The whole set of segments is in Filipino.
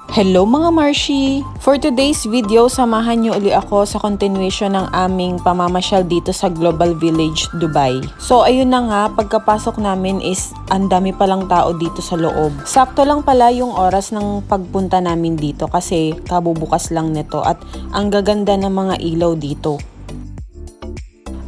Hello mga Marshi! For today's video, samahan niyo uli ako sa continuation ng aming pamamasyal dito sa Global Village, Dubai. So ayun na nga, pagkapasok namin is ang dami palang tao dito sa loob. Sakto lang pala yung oras ng pagpunta namin dito kasi kabubukas lang nito at ang gaganda ng mga ilaw dito.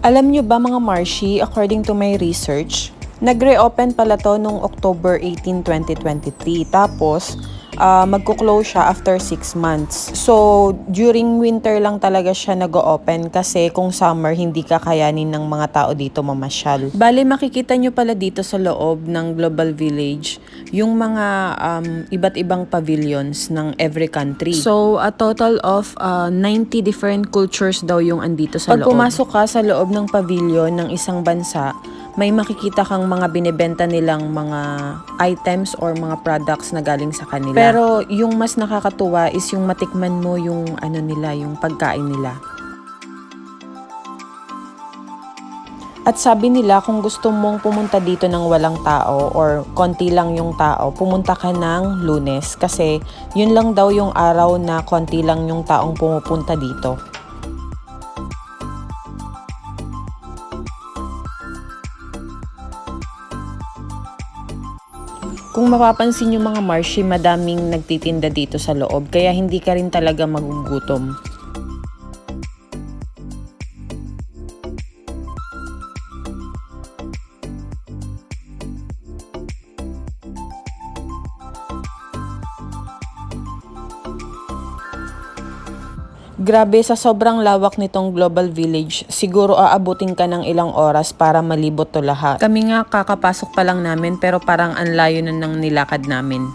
Alam niyo ba mga Marshi, according to my research, nag-reopen pala to nung October 18, 2023. Tapos, magko-close siya after 6 months. So, during winter lang talaga siya nag-open kasi kung summer, hindi kakayanin ng mga tao dito mamasyal. Bale, makikita nyo pala dito sa loob ng Global Village yung mga iba't ibang pavilions ng every country. So, a total of 90 different cultures daw yung andito sa loob. Pag pumasok ka sa loob ng pavilion ng isang bansa, may makikita kang mga binebenta nilang mga items or mga products na galing sa kanila. Pero yung mas nakakatuwa is yung matikman mo yung nila, yung pagkain nila. At sabi nila kung gusto mong pumunta dito ng walang tao or konti lang yung tao, pumunta ka ng Lunes kasi yun lang daw yung araw na konti lang yung taong pumupunta dito. Kung mapapansin yung mga Marshi, madaming nagtitinda dito sa loob, kaya hindi ka rin talaga magugutom. Grabe, sa sobrang lawak nitong Global Village, siguro aabutin ka ng ilang oras para malibot to lahat. Kami nga kakapasok pa lang namin pero parang ang layo na ng nilakad namin.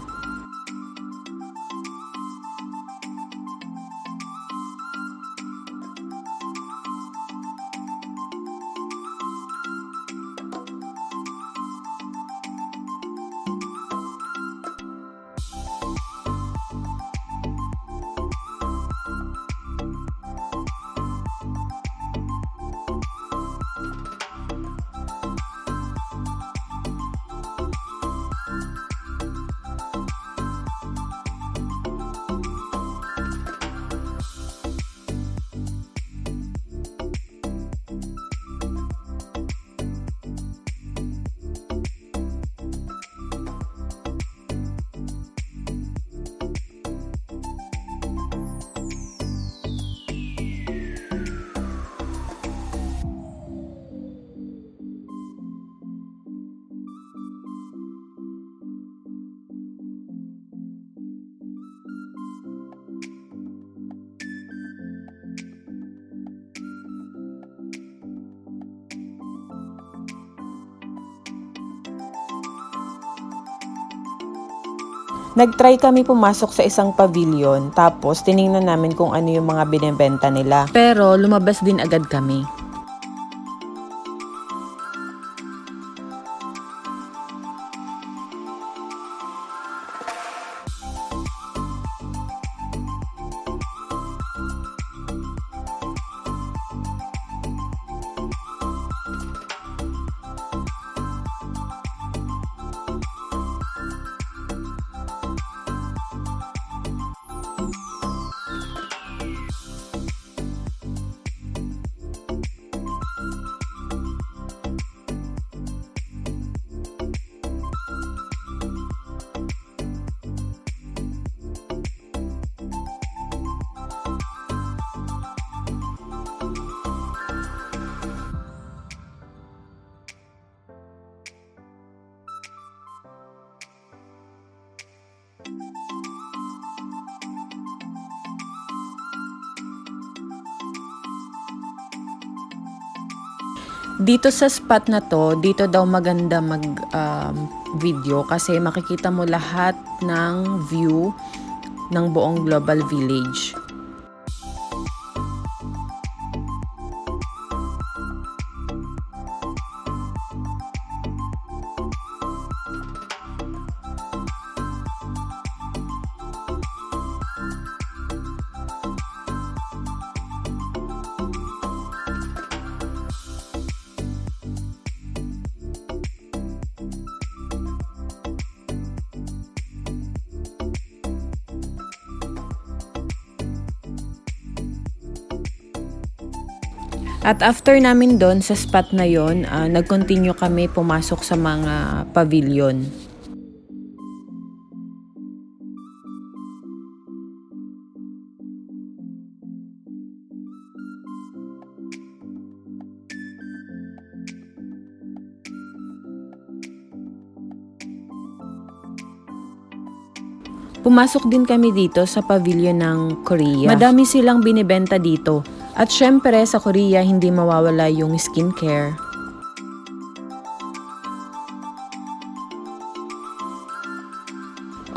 Nag-try kami pumasok sa isang pavilion, tapos tiningnan namin kung ano yung mga binebenta nila. Pero lumabas din agad kami. Dito sa spot na to, dito daw maganda mag-video kasi makikita mo lahat ng view ng buong Global Village. At after namin doon sa spot na yon, nag-continue kami pumasok sa mga pavilion. Pumasok din kami dito sa pavilion ng Korea. Madami silang binibenta dito. At syempre sa Korea hindi mawawala yung skincare.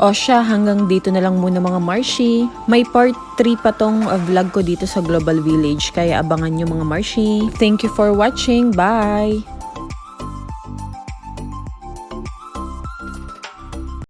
O siya, hanggang dito na lang muna mga Marshi. May part 3 pa tong vlog ko dito sa Global Village, kaya abangan nyo mga Marshi. Thank you for watching. Bye!